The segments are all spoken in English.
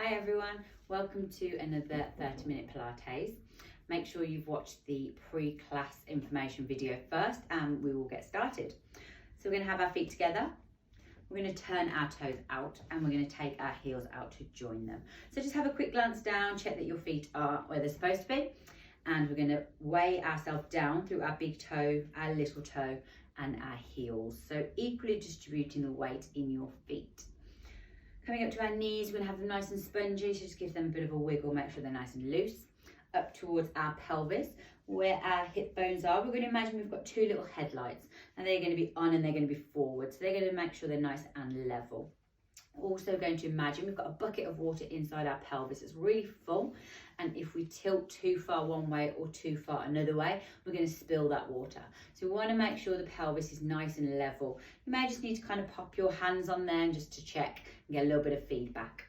Hi everyone, welcome to another 30-minute Pilates. Make sure you've watched the pre-class information video first and we will get started. So we're going to have our feet together, we're going to turn our toes out and we're going to take our heels out to join them. So just have a quick glance down, check that your feet are where they're supposed to be, and we're going to weigh ourselves down through our big toe, our little toe and our heels. So equally distributing the weight in your feet. Coming up to our knees, we're going to have them nice and spongy, so just give them a bit of a wiggle, make sure they're nice and loose. Up towards our pelvis, where our hip bones are, we're going to imagine we've got two little headlights, and they're going to be on and they're going to be forward, so they're going to make sure they're nice and level. Also going to imagine we've got a bucket of water inside our pelvis. It's really full, and if we tilt too far one way or too far another way, we're going to spill that water. So we want to make sure the pelvis is nice and level. You may just need to kind of pop your hands on there just to check and get a little bit of feedback.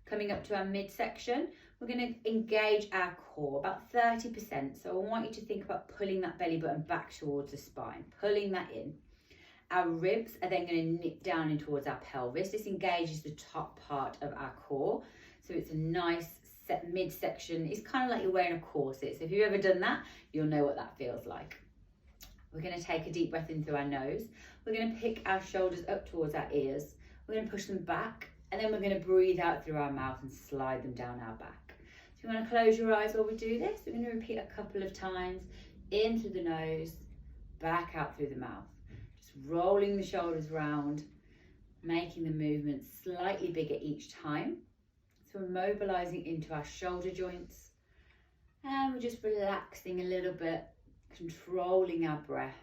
Coming up to our midsection, we're going to engage our core about 30%. So I want you to think about pulling that belly button back towards the spine, pulling that in. Our ribs are then going to nip down in towards our pelvis. This engages the top part of our core. So it's a nice set midsection. It's kind of like you're wearing a corset. So if you've ever done that, you'll know what that feels like. We're going to take a deep breath in through our nose. We're going to pick our shoulders up towards our ears. We're going to push them back, and then we're going to breathe out through our mouth and slide them down our back. So you want to close your eyes while we do this. We're going to repeat a couple of times. In through the nose, back out through the mouth. Rolling the shoulders round, making the movement slightly bigger each time. So we're mobilizing into our shoulder joints, and we're just relaxing a little bit, controlling our breath,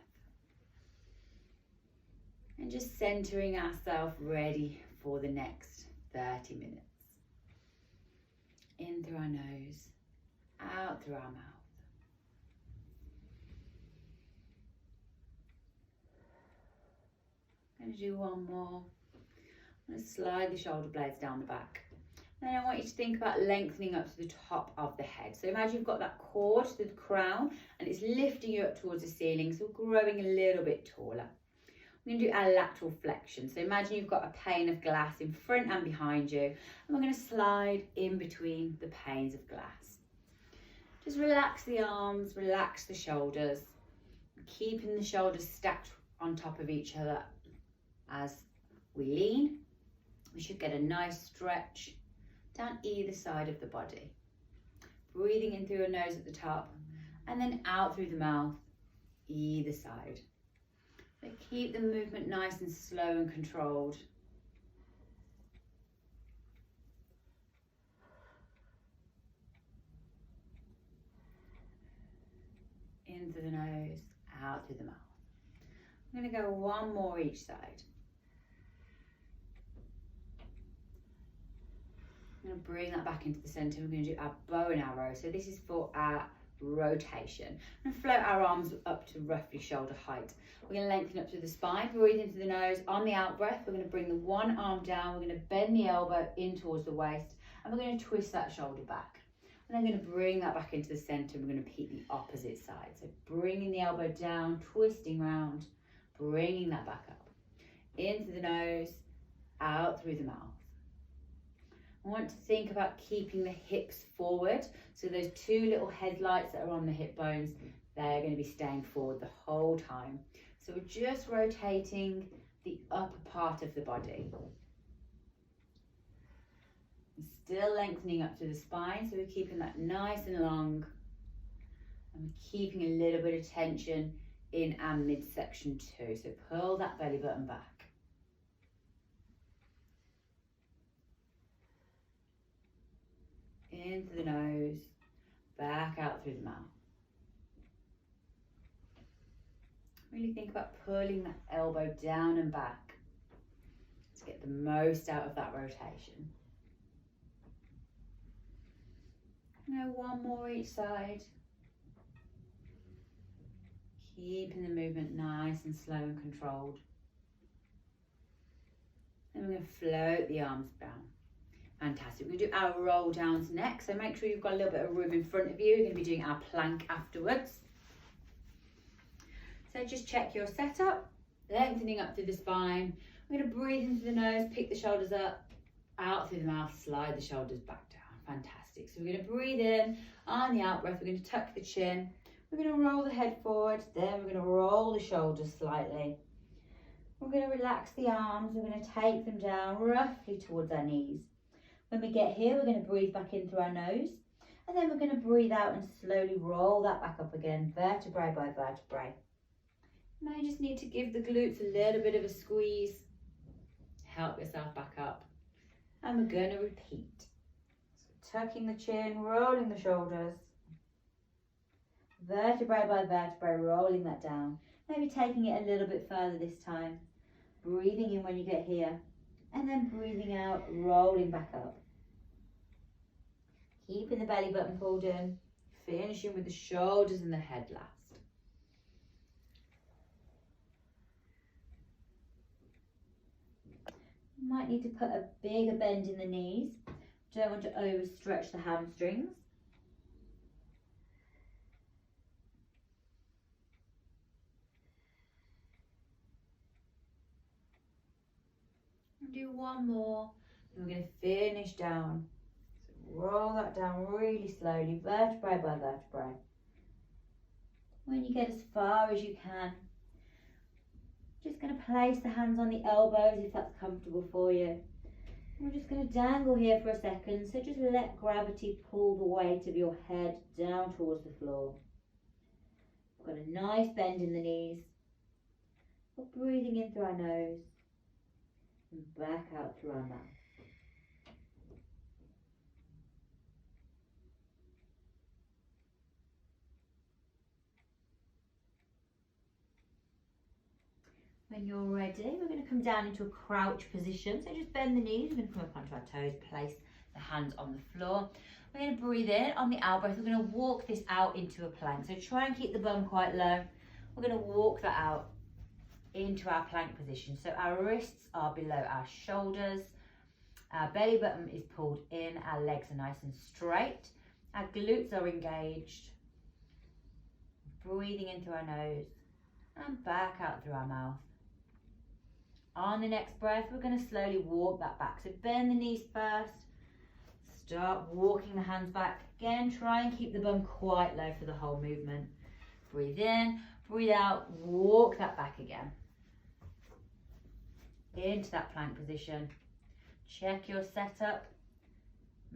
and just centering ourselves ready for the next 30 minutes. In through our nose, out through our mouth. I'm going to do one more. I'm going to slide the shoulder blades down the back. Then I want you to think about lengthening up to the top of the head. So imagine you've got that cord to the crown and it's lifting you up towards the ceiling, so growing a little bit taller. We're going to do our lateral flexion. So imagine you've got a pane of glass in front and behind you, and we're going to slide in between the panes of glass. Just relax the arms, relax the shoulders, keeping the shoulders stacked on top of each other. As we lean, we should get a nice stretch down either side of the body. Breathing in through your nose at the top and then out through the mouth, either side. So keep the movement nice and slow and controlled. In through the nose, out through the mouth. I'm going to go one more each side. I'm going to bring that back into the centre. We're going to do our bow and arrow. So this is for our rotation. And float our arms up to roughly shoulder height. We're going to lengthen up through the spine, breathe into the nose. On the out breath, we're going to bring the one arm down. We're going to bend the elbow in towards the waist, and we're going to twist that shoulder back. And then we're going to bring that back into the centre. We're going to repeat the opposite side. So bringing the elbow down, twisting round, bringing that back up. In through the nose, out through the mouth. I want to think about keeping the hips forward. So those two little headlights that are on the hip bones, they're going to be staying forward the whole time. So we're just rotating the upper part of the body. Still lengthening up through the spine, so we're keeping that nice and long. And we're keeping a little bit of tension in our midsection too. So pull that belly button back. In through the nose, back out through the mouth. Really think about pulling that elbow down and back to get the most out of that rotation. Now one more each side. Keeping the movement nice and slow and controlled. Then we're going to float the arms down. Fantastic. We're going to do our roll downs next. So make sure you've got a little bit of room in front of you. We're going to be doing our plank afterwards. So just check your setup, lengthening up through the spine. We're going to breathe into the nose, pick the shoulders up, Out through the mouth, slide the shoulders back down. Fantastic. So we're going to breathe in. On the out breath, we're going to tuck the chin. We're going to roll the head forward. Then we're going to roll the shoulders slightly. We're going to relax the arms. We're going to take them down roughly towards our knees. When we get here, we're going to breathe back in through our nose. And then we're going to breathe out and slowly roll that back up again, vertebrae by vertebrae. You may just need to give the glutes a little bit of a squeeze. Help yourself back up. And we're going to repeat. So tucking the chin, rolling the shoulders. Vertebrae by vertebrae, rolling that down. Maybe taking it a little bit further this time. Breathing in when you get here. And then breathing out, rolling back up. Keeping the belly button pulled in. Finishing with the shoulders and the head last. You might need to put a bigger bend in the knees. Don't want to overstretch the hamstrings. And do one more. And we're going to finish down. So roll that down really slowly, vertebrae by vertebrae. When you get as far as you can, just going to place the hands on the elbows if that's comfortable for you. We're just going to dangle here for a second, so just let gravity pull the weight of your head down towards the floor. We've got a nice bend in the knees. We're breathing in through our nose and back out through our mouth. When you're ready, we're going to come down into a crouch position. So just bend the knees, we're going to come up onto our toes, place the hands on the floor. We're going to breathe in. On the out breath, we're going to walk this out into a plank. So try and keep the bum quite low. We're going to walk that out into our plank position. So our wrists are below our shoulders. Our belly button is pulled in. Our legs are nice and straight. Our glutes are engaged. Breathing in through our nose and back out through our mouth. On the next breath, we're going to slowly walk that back. So bend the knees first. Start walking the hands back. Again, try and keep the bum quite low for the whole movement. Breathe in, breathe out, walk that back again. Into that plank position. Check your setup.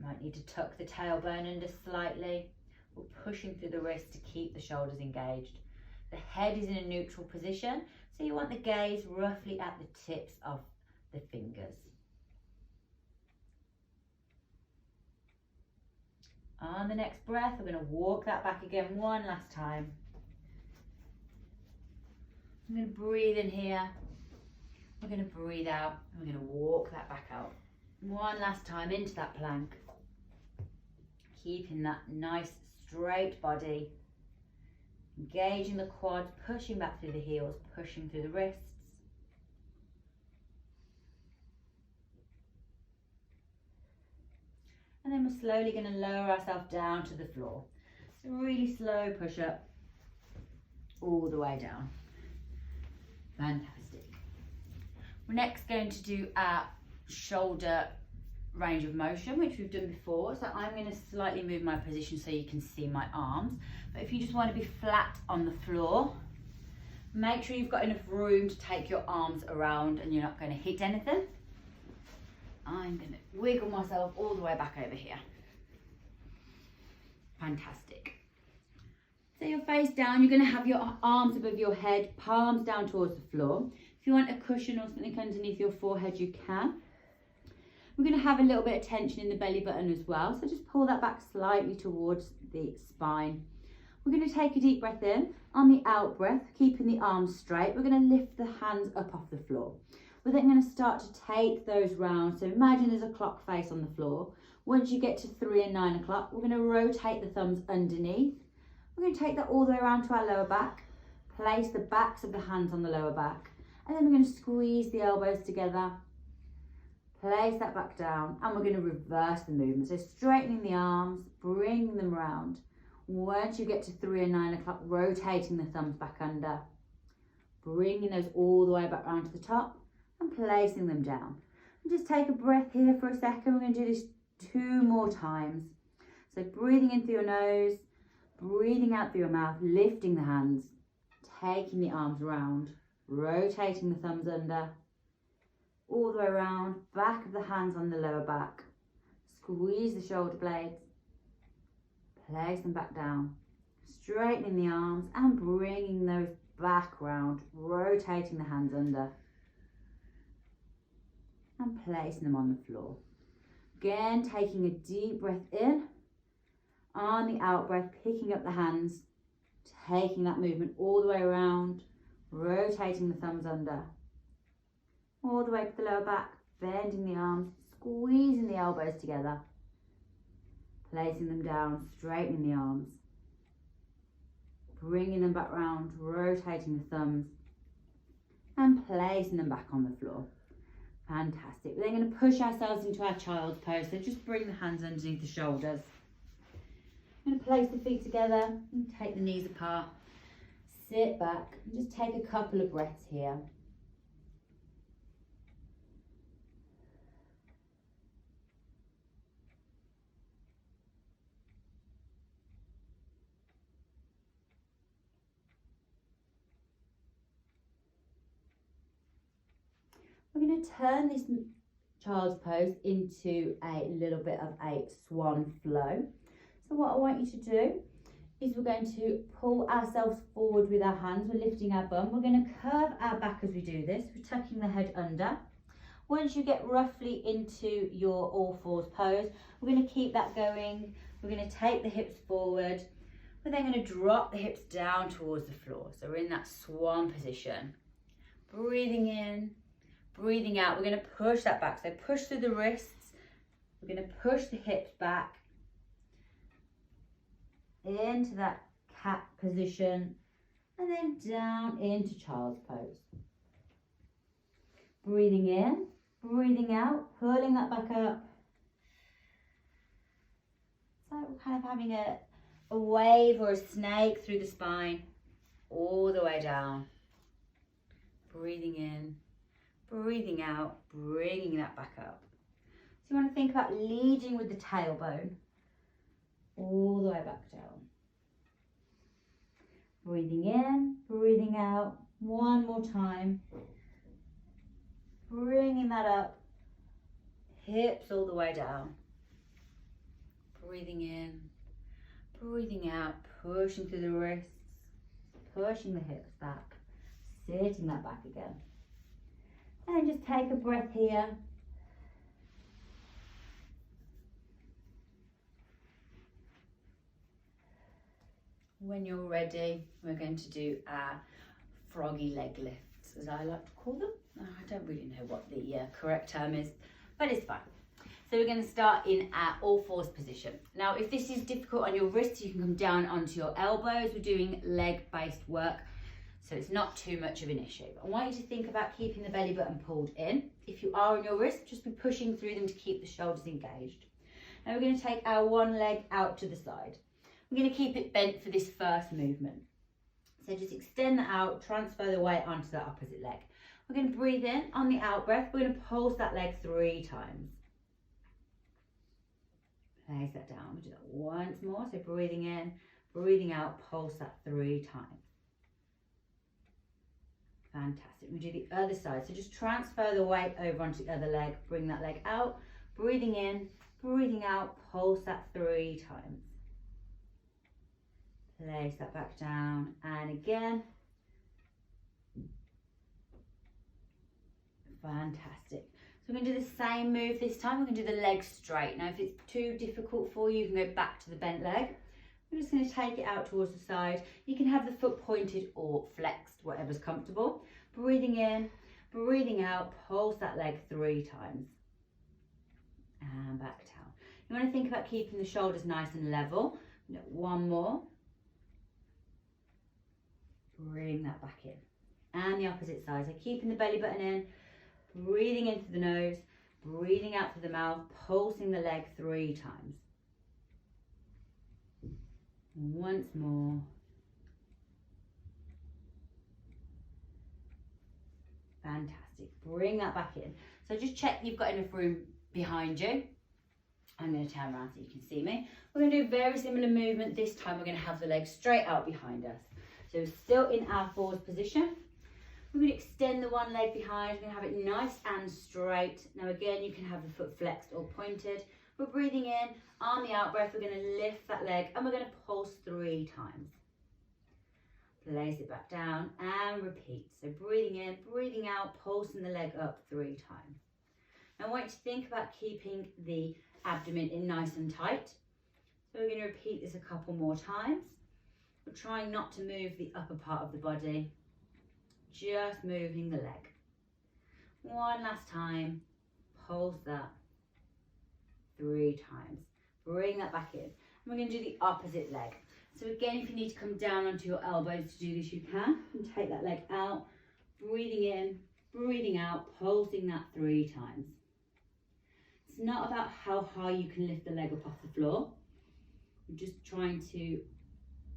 Might need to tuck the tailbone under slightly. We're pushing through the wrists to keep the shoulders engaged. The head is in a neutral position, so you want the gaze roughly at the tips of the fingers. On the next breath, we're going to walk that back again one last time. I'm going to breathe in here. We're going to breathe out, and we're going to walk that back out. One last time into that plank. Keeping that nice straight body. Engaging the quads, pushing back through the heels, pushing through the wrists. And then we're slowly going to lower ourselves down to the floor. So really slow push up all the way down. Fantastic. We're next going to do our shoulder range of motion, which we've done before. So I'm going to slightly move my position so you can see my arms. But if you just want to be flat on the floor, make sure you've got enough room to take your arms around and you're not going to hit anything. I'm going to wiggle myself all the way back over here. Fantastic. So you're face down, you're going to have your arms above your head, palms down towards the floor. If you want a cushion or something underneath your forehead, you can. We're going to have a little bit of tension in the belly button as well, so just pull that back slightly towards the spine. We're going to take a deep breath in. On the out breath, keeping the arms straight, we're going to lift the hands up off the floor. We're then going to start to take those round. So imagine there's a clock face on the floor. Once you get to 3 and 9 o'clock, we're going to rotate the thumbs underneath. We're going to take that all the way around to our lower back. Place the backs of the hands on the lower back. And then we're going to squeeze the elbows together. Place that back down, and we're going to reverse the movement. So straightening the arms, bringing them round. Once you get to 3 and 9 o'clock, rotating the thumbs back under. Bringing those all the way back round to the top and placing them down. And just take a breath here for a second. We're going to do this 2 more times. So breathing in through your nose, breathing out through your mouth, lifting the hands, taking the arms round, rotating the thumbs under, all the way around, back of the hands on the lower back. Squeeze the shoulder blades, place them back down, straightening the arms and bringing those back round, rotating the hands under and placing them on the floor. Again, taking a deep breath in, on the out breath, picking up the hands, taking that movement all the way around, rotating the thumbs under, all the way to the lower back, bending the arms, squeezing the elbows together, placing them down, straightening the arms, bringing them back round, rotating the thumbs, and placing them back on the floor. Fantastic. We're then going to push ourselves into our child's pose. So just bring the hands underneath the shoulders. I'm going to place the feet together and take the knees apart. Sit back and just take a couple of breaths here. We're going to turn this child's pose into a little bit of a swan flow. So what I want you to do is we're going to pull ourselves forward with our hands. We're lifting our bum. We're going to curve our back as we do this. We're tucking the head under. Once you get roughly into your all fours pose, we're going to keep that going. We're going to take the hips forward. We're then going to drop the hips down towards the floor. So we're in that swan position. Breathing in. Breathing out, we're going to push that back. So push through the wrists. We're going to push the hips back into that cat position and then down into child's pose. Breathing in, breathing out, pulling that back up. So we're kind of having a wave or a snake through the spine, all the way down. Breathing in. Breathing out, bringing that back up. So you want to think about leading with the tailbone all the way back down. Breathing in, breathing out, one more time. Bringing that up, hips all the way down. Breathing in, breathing out, pushing through the wrists, pushing the hips back, sitting that back again. And just take a breath here. When you're ready, we're going to do our froggy leg lifts, as I like to call them. I don't really know what the correct term is, but it's fine. So we're going to start in our all fours position. Now, if this is difficult on your wrists, you can come down onto your elbows. We're doing leg-based work, so it's not too much of an issue. I want you to think about keeping the belly button pulled in. If you are on your wrist, just be pushing through them to keep the shoulders engaged. Now we're going to take our one leg out to the side. We're going to keep it bent for this first movement. So just extend that out, transfer the weight onto the opposite leg. We're going to breathe in on the out breath. We're going to pulse that leg 3 times. Place that down. We'll do that once more. So breathing in, breathing out, pulse that 3 times. Fantastic. We do the other side. So just transfer the weight over onto the other leg. Bring that leg out. Breathing in, breathing out. Pulse that 3 times. Place that back down. And again. Fantastic. So we're going to do the same move this time. We're going to do the leg straight. Now if it's too difficult for you, you can go back to the bent leg. We're just going to take it out towards the side. You can have the foot pointed or flexed, whatever's comfortable. Breathing in, breathing out, pulse that leg 3 times. And back down. You want to think about keeping the shoulders nice and level. One more. Bring that back in. And the opposite side. So keeping the belly button in, breathing into the nose, breathing out through the mouth, pulsing the leg 3 times. Once more. Fantastic. Bring that back in. So just check you've got enough room behind you. I'm going to turn around so you can see me. We're going to do a very similar movement. This time we're going to have the legs straight out behind us. So still in our forward position. We're going to extend the one leg behind. We're going to have it nice and straight. Now again, you can have the foot flexed or pointed. We're breathing in. On the out breath, we're going to lift that leg and we're going to pulse 3 times. Place it back down and repeat. So breathing in, breathing out, pulsing the leg up 3 times. Now I want you to think about keeping the abdomen in nice and tight. So we're going to repeat this a couple more times. We're trying not to move the upper part of the body, just moving the leg. One last time, pulse that 3 times. Bring that back in. And we're going to do the opposite leg. So again, if you need to come down onto your elbows to do this, you can. And take that leg out, breathing in, breathing out, pulsing that 3 times. It's not about how high you can lift the leg up off the floor. We're just trying to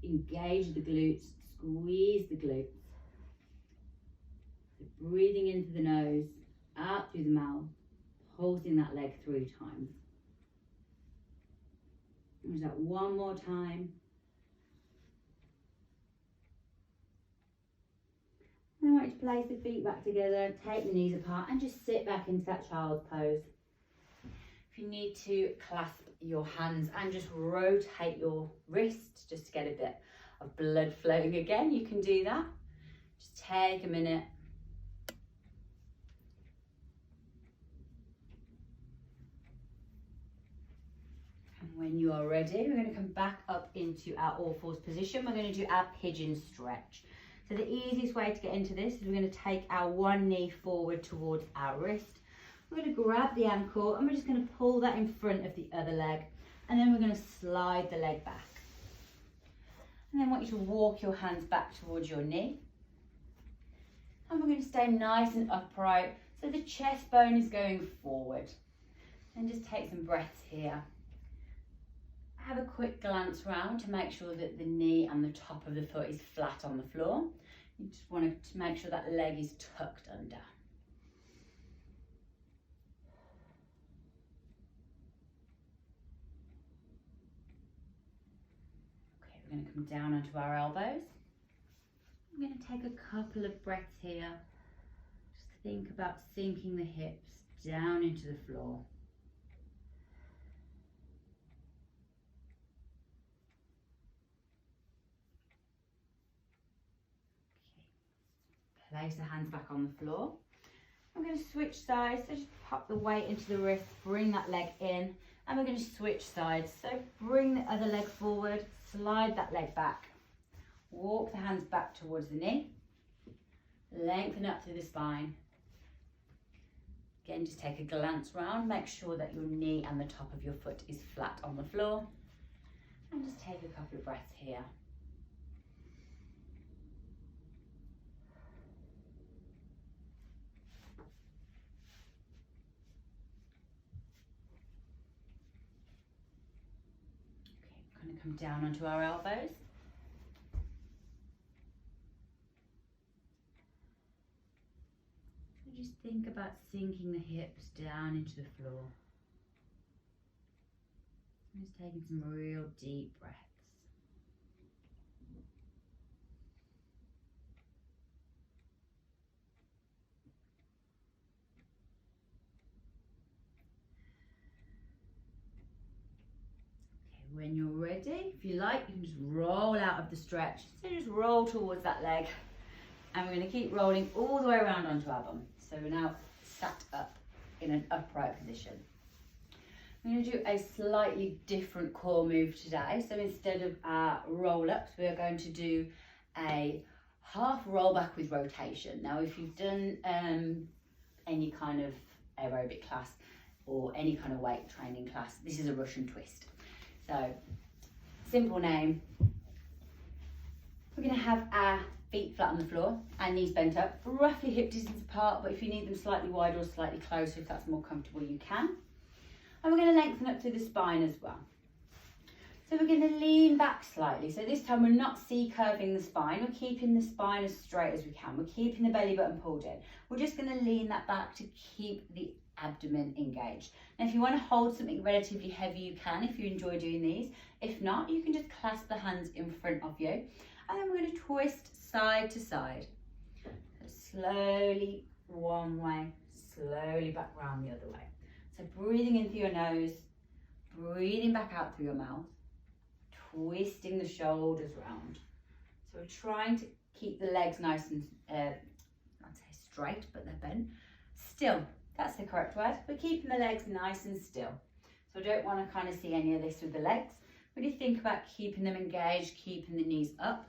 engage the glutes, squeeze the glutes. So breathing into the nose, out through the mouth, pulsing that leg 3 times. There's that one more time. I want you to place the feet back together, take the knees apart and just sit back into that child's pose. If you need to clasp your hands and just rotate your wrist just to get a bit of blood flowing again, you can do that. Just take a minute. And when you are ready, we're going to come back up into our all fours position. We're going to do our pigeon stretch. So the easiest way to get into this is we're going to take our one knee forward towards our wrist. We're going to grab the ankle and we're just going to pull that in front of the other leg. And then we're going to slide the leg back. And then I want you to walk your hands back towards your knee. And we're going to stay nice and upright so the chest bone is going forward. And just take some breaths here. Have a quick glance round to make sure that the knee and the top of the foot is flat on the floor. You just want to make sure that leg is tucked under. Okay, we're going to come down onto our elbows. I'm going to take a couple of breaths here. Just think about sinking the hips down into the floor. Place the hands back on the floor. I'm going to switch sides, so just pop the weight into the wrist, bring that leg in, and we're going to switch sides. So bring the other leg forward, slide that leg back, walk the hands back towards the knee, lengthen up through the spine. Again, just take a glance round, make sure that your knee and the top of your foot is flat on the floor, and just take a couple of breaths here. Come down onto our elbows. So just think about sinking the hips down into the floor. And just taking some real deep breaths. When you're ready, if you like, you can just roll out of the stretch. So just roll towards that leg. And we're going to keep rolling all the way around onto our bum. So we're now sat up in an upright position. I'm going to do a slightly different core move today. So instead of our roll ups, we're going to do a half roll back with rotation. Now, if you've done any kind of aerobic class or any kind of weight training class, this is a Russian twist. So, simple name. We're going to have our feet flat on the floor, our knees bent up, roughly hip distance apart, but if you need them slightly wider or slightly closer, if that's more comfortable, you can. And we're going to lengthen up through the spine as well. So we're going to lean back slightly. So this time we're not C-curving the spine, we're keeping the spine as straight as we can. We're keeping the belly button pulled in. We're just going to lean that back to keep the abdomen engaged. Now if you want to hold something relatively heavy, you can if you enjoy doing these. If not, you can just clasp the hands in front of you, and then we're going to twist side to side. So slowly one way, slowly back round the other way. So breathing in through your nose, breathing back out through your mouth, twisting the shoulders round. So we're trying to keep the legs nice and, I'd say straight, but they're bent. Still, that's the correct word. We're keeping the legs nice and still. So I don't want to kind of see any of this with the legs. Really think about keeping them engaged, keeping the knees up.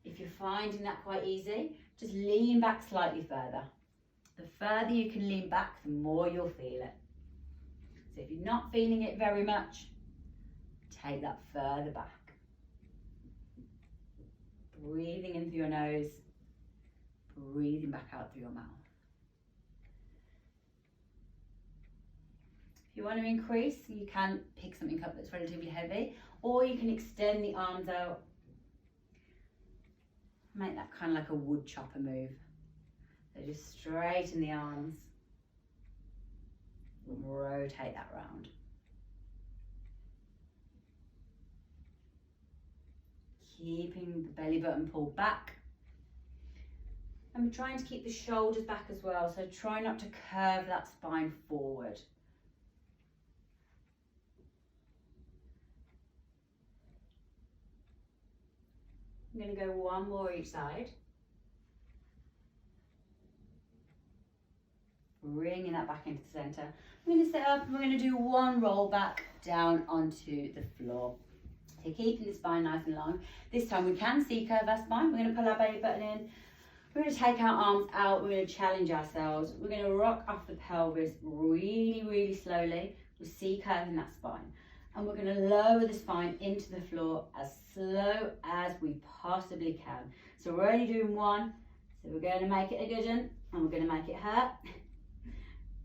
If you're finding that quite easy, just lean back slightly further. The further you can lean back, the more you'll feel it. So if you're not feeling it very much, take that further back. Breathing in through your nose, breathing back out through your mouth. If you want to increase, you can pick something up that's relatively heavy, or you can extend the arms out. Make that kind of like a wood chopper move. So just straighten the arms, rotate that round. Keeping the belly button pulled back. And we're trying to keep the shoulders back as well, so try not to curve that spine forward. I'm going to go one more each side. Bringing that back into the centre. I'm going to sit up and we're going to do one roll back down onto the floor. So keeping the spine nice and long. This time we can C-curve our spine. We're going to pull our belly button in. We're going to take our arms out. We're going to challenge ourselves. We're going to rock off the pelvis really, really slowly. We're C-curving that spine. And we're going to lower the spine into the floor as slow as we possibly can. So we're only doing one. So we're going to make it a good one. And we're going to make it hurt.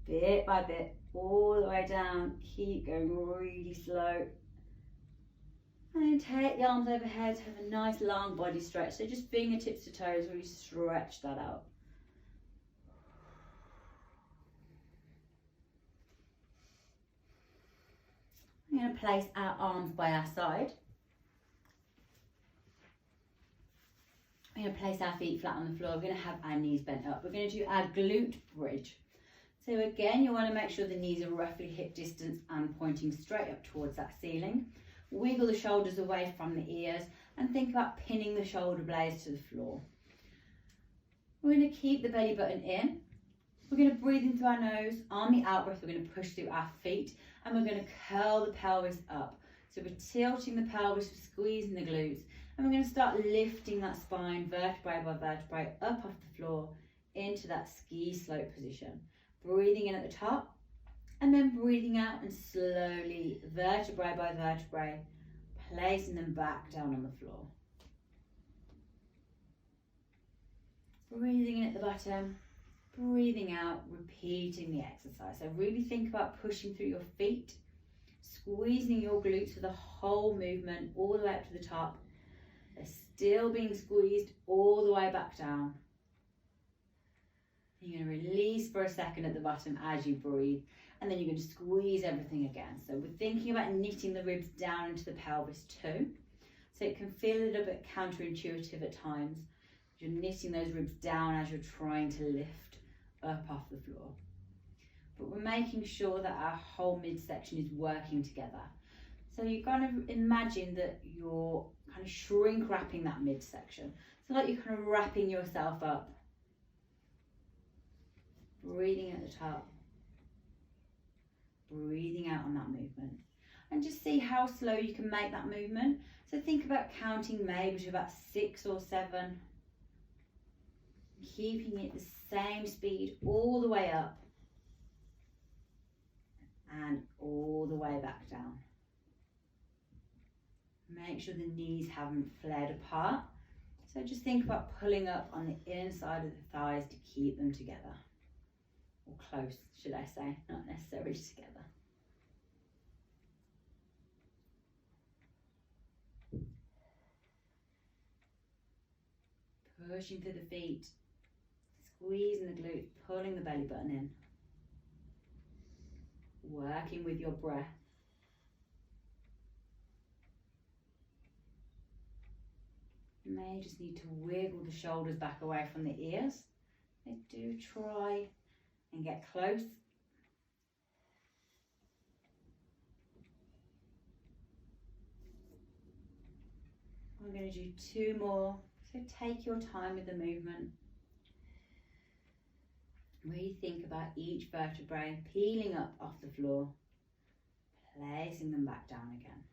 Bit by bit, all the way down. Keep going really slow. And then take the arms overhead, have a nice long body stretch. So just fingertips to toes, really stretch that out. I'm going to place our arms by our side. We're going to place our feet flat on the floor. We're going to have our knees bent up. We're going to do our glute bridge. So again, you want to make sure the knees are roughly hip distance and pointing straight up towards that ceiling. Wiggle the shoulders away from the ears and think about pinning the shoulder blades to the floor. We're going to keep the belly button in. We're going to breathe in through our nose. On the out breath, we're going to push through our feet and we're going to curl the pelvis up. So we're tilting the pelvis, we're squeezing the glutes, and we're going to start lifting that spine vertebrae by vertebrae up off the floor into that ski slope position. Breathing in at the top and then breathing out and slowly, vertebrae by vertebrae, placing them back down on the floor. Breathing in at the bottom, breathing out, repeating the exercise. So really think about pushing through your feet, squeezing your glutes for the whole movement all the way up to the top. They're still being squeezed all the way back down. You're going to release for a second at the bottom as you breathe, and then you're going to squeeze everything again. So we're thinking about knitting the ribs down into the pelvis too. So it can feel a little bit counterintuitive at times. You're knitting those ribs down as you're trying to lift up off the floor. But we're making sure that our whole midsection is working together. So you're going to imagine that you're kind of shrink wrapping that midsection. So like you're kind of wrapping yourself up. Breathing at the top, breathing out on that movement, and just see how slow you can make that movement. So think about counting maybe to about 6 or 7, keeping it the same speed all the way up and all the way back down. Make sure the knees haven't flared apart. So just think about pulling up on the inside of the thighs to keep them together. Or close, should I say, not necessarily together. Pushing through the feet, squeezing the glutes, pulling the belly button in. working with your breath. You may just need to wiggle the shoulders back away from the ears. And do try and get close. We're going to do 2 more, so take your time with the movement. Really think about each vertebrae peeling up off the floor, placing them back down again.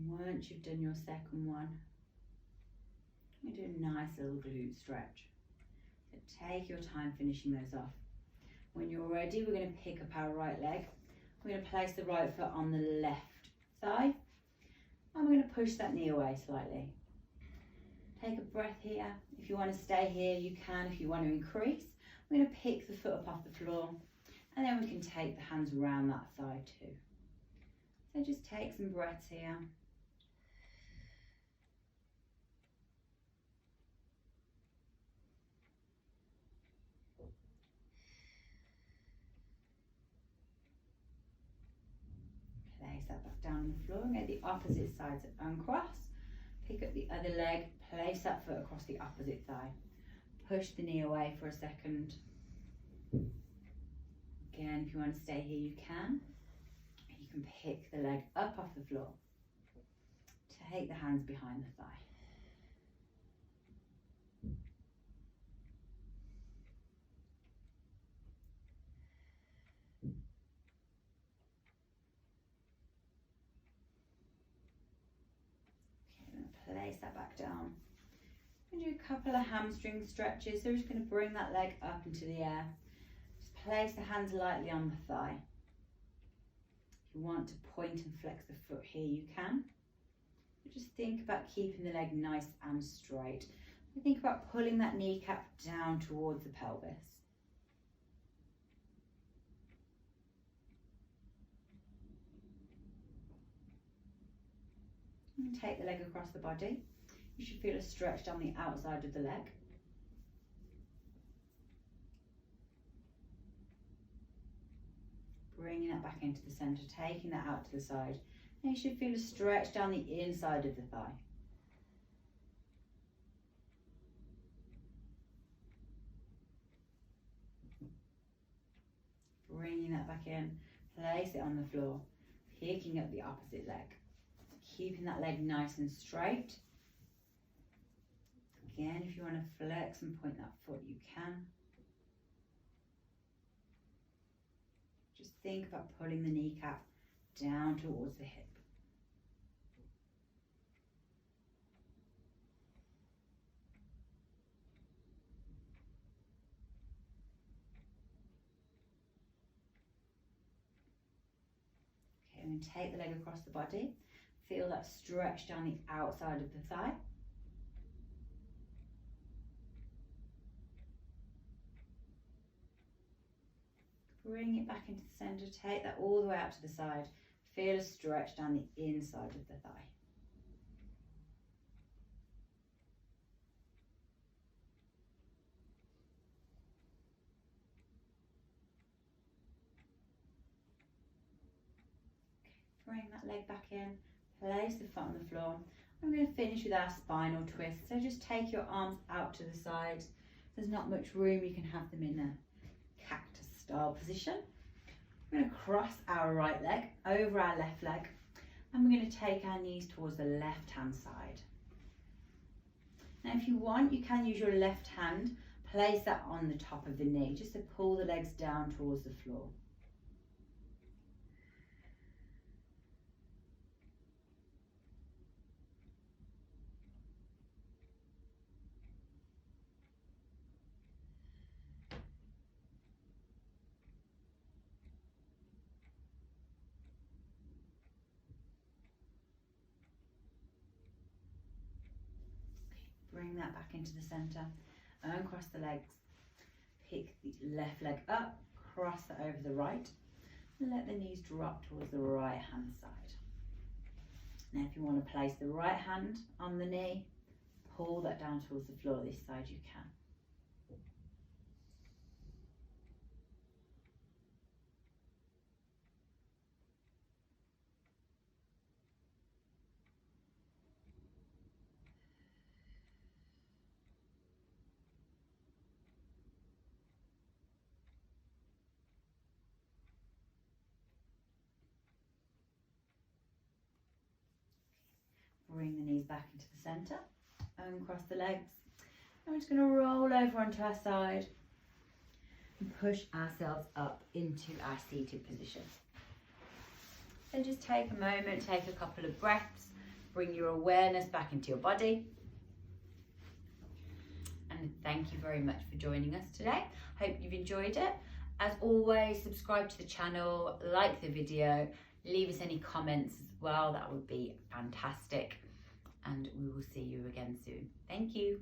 Once you've done your second one, you do a nice little glute stretch. So take your time finishing those off. When you're ready, we're going to pick up our right leg. We're going to place the right foot on the left thigh, and we're going to push that knee away slightly. Take a breath here. If you want to stay here, you can. If you want to increase, we're going to pick the foot up off the floor, and then we can take the hands around that thigh too. So just take some breaths here. Place that back down on the floor and get the opposite side to uncross. Pick up the other leg, place that foot across the opposite thigh. Push the knee away for a second. Again, if you want to stay here, you can. You can pick the leg up off the floor. Take the hands behind the thigh. Place that back down. And do a couple of hamstring stretches. So we're just going to bring that leg up into the air. Just place the hands lightly on the thigh. If you want to point and flex the foot here, you can. But just think about keeping the leg nice and straight. And think about pulling that kneecap down towards the pelvis. And take the leg across the body. You should feel a stretch down the outside of the leg. Bringing that back into the centre, taking that out to the side. And you should feel a stretch down the inside of the thigh. Bringing that back in, place it on the floor, picking up the opposite leg. Keeping that leg nice and straight. Again, if you want to flex and point that foot, you can. Just think about pulling the kneecap down towards the hip. Okay, and then take the leg across the body. Feel that stretch down the outside of the thigh. Bring it back into the centre, take that all the way out to the side. Feel a stretch down the inside of the thigh. Okay, bring that leg back in. Place the foot on the floor. I'm going to finish with our spinal twist. So just take your arms out to the side. There's not much room, you can have them in a cactus style position. We're going to cross our right leg over our left leg, and we're going to take our knees towards the left hand side. Now if you want, you can use your left hand, place that on the top of the knee just to pull the legs down towards the floor. Bring that back into the centre, uncross the legs, pick the left leg up, cross that over the right, and let the knees drop towards the right hand side. Now if you want to place the right hand on the knee, pull that down towards the floor. This side you can. Bring the knees back into the centre and cross the legs. And we're just going to roll over onto our side and push ourselves up into our seated position. So just take a moment, take a couple of breaths, bring your awareness back into your body. And thank you very much for joining us today. Hope you've enjoyed it. As always, subscribe to the channel, like the video, leave us any comments as well. That would be fantastic. And we will see you again soon. Thank you.